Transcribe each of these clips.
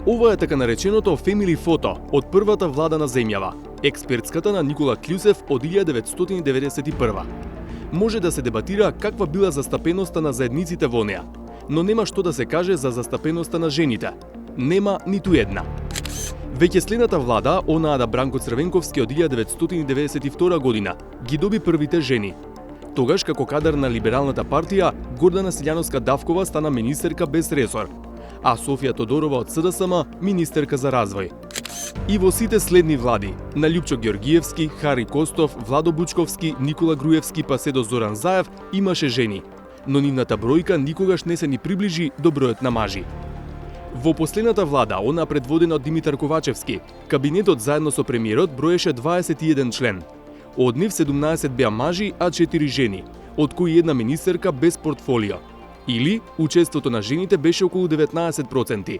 Ова е така нареченото family photo од првата влада на земјава, експертската на Никола Клюсев од 1991. Може да се дебатира каква била застапеноста на заедниците во неа, но нема што да се каже за застапеноста на жените. Нема ниту една. Веќе следната влада, онаа на Бранко Црвенковски од 1992 година, ги доби првите жени. Тогаш како кадар на либералната партија, Гордана Силјановска-Давкова стана министерка без ресор, а Софија Тодорова од СДСМ министерка за развој. И во сите следни влади, на Љупчо Ѓоргиевски, Хари Костов, Владо Бучковски, Никола Груевски па се до Зоран Заев имаше жени, но нивната бројка никогаш не се ни приближи до бројот на мажи. Во последната влада, она предводена од Димитар Ковачевски, кабинетот заедно со премиерот броеше 21 член. Од нив 17 беа мажи, а 4 жени, од кои една министерка без портфолио. Или, учеството на жените беше околу 19%.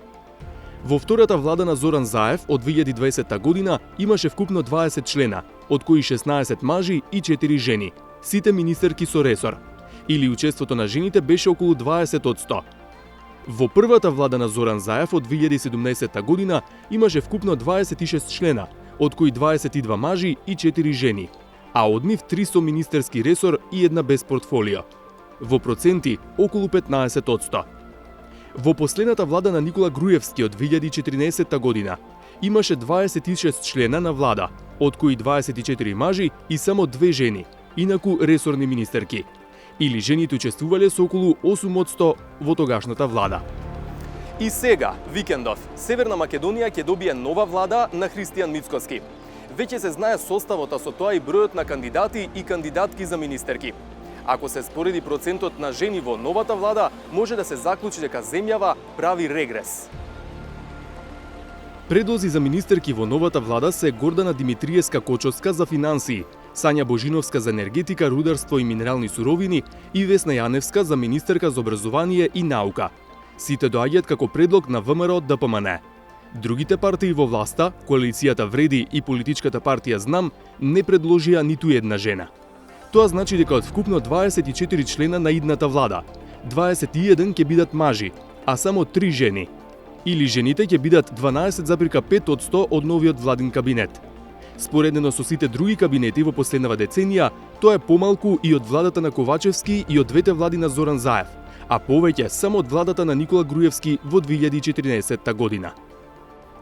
Во втората влада на Зоран Заев од 2020 година имаше вкупно 20 члена, од кои 16 мажи и 4 жени, сите министерки со ресор. Или учеството на жените беше околу 20%. Во првата влада на Зоран Заев од 2017 година имаше вкупно 26 члена, од кои 22 мажи и 4 жени, а од нив 3 со министерски ресор и една без портфолио. Во проценти околу 15%. Во последната влада на Никола Груевски од 2014 година имаше 26 члена на влада, од кои 24 мажи и само 2 жени, инаку ресорни министерки. Или жените учествувале со околу 8% во тогашната влада. И сега, викендов, Северна Македонија ќе добие нова влада на Христијан Мицкоски. Веќе се знае составот, а со тоа и бројот на кандидати и кандидатки за министерки. Ако се спореди процентот на жени во новата влада, може да се заклучи дека земјава прави регрес. Предлози за министерки во новата влада се Гордана Димитриевска-Кочовска за финансии, Сања Божиновска за енергетика, рударство и минерални суровини и Весна Јаневска за министерка за образование и наука. Сите доаѓаат како предлог на ВМРО ДПМН. Другите партии во власта, коалицијата Вреди и политичката партија Знам, не предложија ниту една жена. Тоа значи дека од вкупно 24 члена на идната влада, 21 ќе бидат мажи, а само 3 жени. Или жените ќе бидат 12,5% од новиот владин кабинет. Споредено со сите други кабинети во последнава деценија, тоа е помалку и од владата на Ковачевски и од двете влади на Зоран Заев, а повеќе само од владата на Никола Груевски во 2014 година.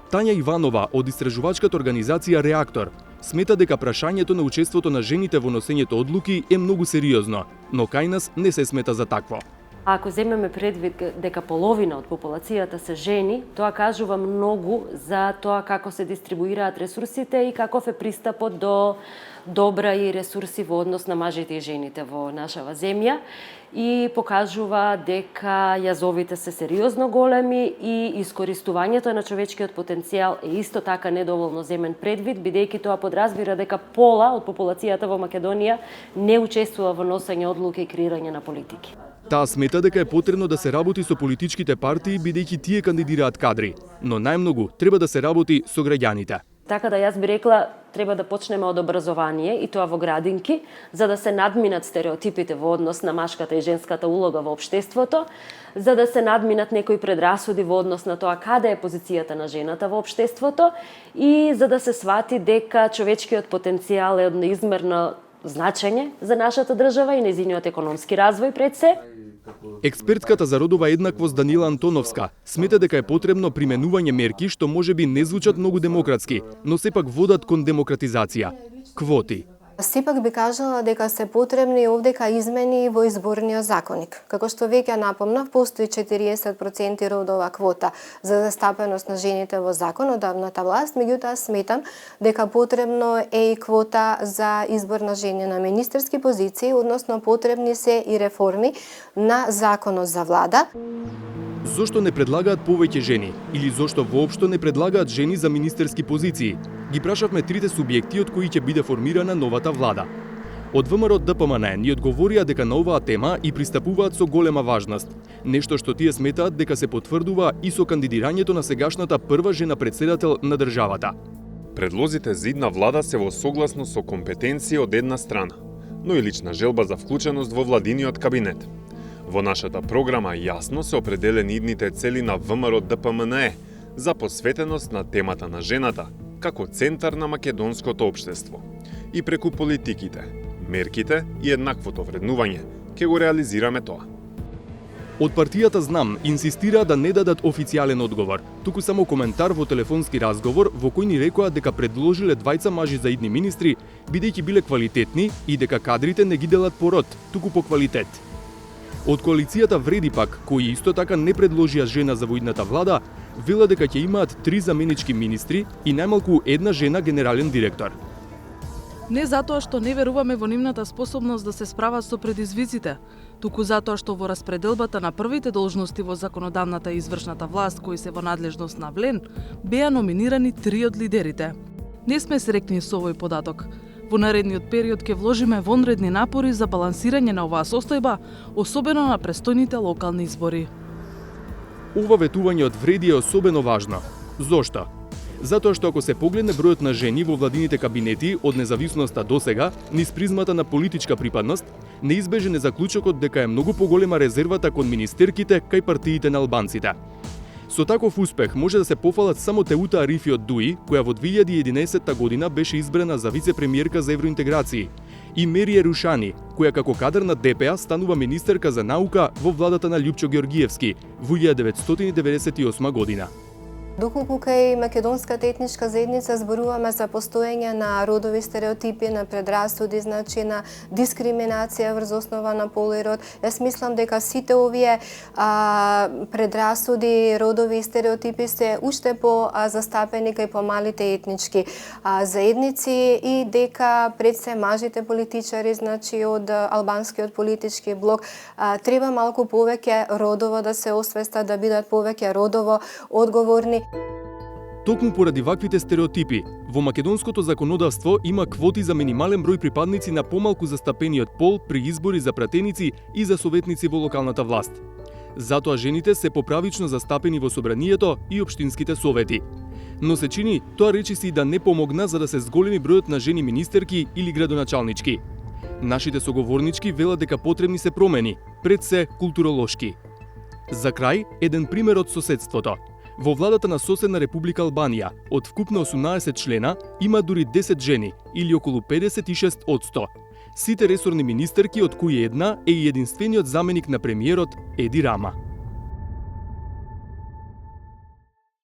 Тања Иванова од истражувачката организација Реактор смета дека прашањето на учеството на жените во носењето одлуки е многу сериозно, но кај нас не се смета за такво. Ако земеме предвид дека половина од популацијата се жени, тоа кажува многу за тоа како се дистрибуираат ресурсите и каков е пристапот до добра и ресурси во однос на мажите и жените во нашава земја и покажува дека јазовите се сериозно големи и искористувањето на човечкиот потенцијал е исто така недоволно земен предвид, бидејќи тоа подразбира дека пола од популацијата во Македонија не учествува во носење одлуки и креирање на политики. Таа смета дека е потребно да се работи со политичките партии бидејќи тие кандидираат кадри, но најмногу треба да се работи со граѓаните. Така да јас би рекла, треба да почнеме од образование и тоа во градинки, за да се надминат стереотипите во однос на машката и женската улога во општеството, за да се надминат некои предрасуди во однос на тоа каде е позицијата на жената во општеството и за да се свати дека човечкиот потенцијал е од неизмерно значење за нашата држава и нејзиниот економски развој пред се. Експертката за родова еднаквост Данила Антоновска смета дека е потребно применување мерки што можеби не звучат многу демократски, но сепак водат кон демократизација. Квоти. Сепак би кажала дека се потребни овдека измени во изборниот законник. Како што веќе напомнав, постои 40% родова квота за застапеност на жените во законодавната власт, меѓутоа сметам дека потребно е и квота за избор на жени на министерски позиции, односно потребни се и реформи на законот за влада. Зошто не предлагаат повеќе жени или зошто воопшто не предлагаат жени за министерски позиции? Ги прашавме трите субјекти од кои ќе биде формирана новата влада. Од ВМРО ДПМН ни одговорија дека на оваа тема и пристапуваат со голема важност, нешто што тие сметаат дека се потврдува и со кандидирањето на сегашната прва жена претседател на државата. Предлозите за идна влада се во согласно со компетенции од една страна, но и лична желба за вклученост во владиниот кабинет. Во нашата програма јасно се определени идните цели на ВМРО ДПМН за посветеност на темата на жената како центар на македонското општество. И преку политиките, мерките и еднаквото вреднување ќе го реализираме тоа. Од партијата Знам инсистира да не дадат официјален одговор, туку само коментар во телефонски разговор во кој ни рекоа дека предложиле двајца мажи за идни министри, бидејќи биле квалитетни и дека кадрите не ги делат по род, туку по квалитет. Од коалицијата Вреди пак, кои исто така не предложија жена за воидната влада, вела дека ќе имаат 3 заменички министри и најмалку една жена генерален директор. Не затоа што не веруваме во нивната способност да се справат со предизвиците, туку затоа што во распределбата на првите должности во законодавната и извршната власт кои се во надлежност на ВЛЕН, беа номинирани 3 од лидерите. Не сме среќни со овој податок. Во наредниот период ќе вложиме вонредни напори за балансирање на оваа состојба, особено на престојните локални избори. Ова ветување од Вреди е особено важно. Зошто? Затоа што ако се погледне бројот на жени во владините кабинети од независноста досега, низ призмата на политичка припадност, неизбежен е заклучокот дека е многу поголема резервата кон министерките кај партиите на албанците. Со таков успех може да се пофалат само Теута Арифи од ДУИ, која во 2011 година беше избрана за вице-премиерка за евроинтеграции, и Мерие Рушани, која како кадар на ДПА станува министерка за наука во владата на Љупчо Георгиевски во 1998 година. Доколку кај македонската етничка заедница зборуваме за постоење на родови стереотипи, на предрасуди, значи на дискриминација врз основа на пол и род, јас мислам дека сите овие предрасуди, родови и стереотипи се уште по застапени кај помалите етнички заедници и дека пред се мажите политичари, значи од албанскиот политички блок, треба малку повеќе родово да се освестат, да бидат повеќе родово одговорни. Токму поради ваквите стереотипи, во македонското законодавство има квоти за минимален број припадници на помалку застапениот пол при избори за пратеници и за советници во локалната власт. Затоа жените се поправично застапени во собранието и општинските совети. Но се чини тоа речиси да не помогна за да се зголеми бројот на жени министерки или градоначалнички. Нашите соговорнички велат дека потребни се промени, пред се културолошки. За крај, еден пример од соседството. Во владата на соседна Република Албанија, од вкупно 18 члена, има дури 10 жени, или околу 56%. Сите ресорни министерки, од кои една е и единствениот заменик на премиерот Еди Рама.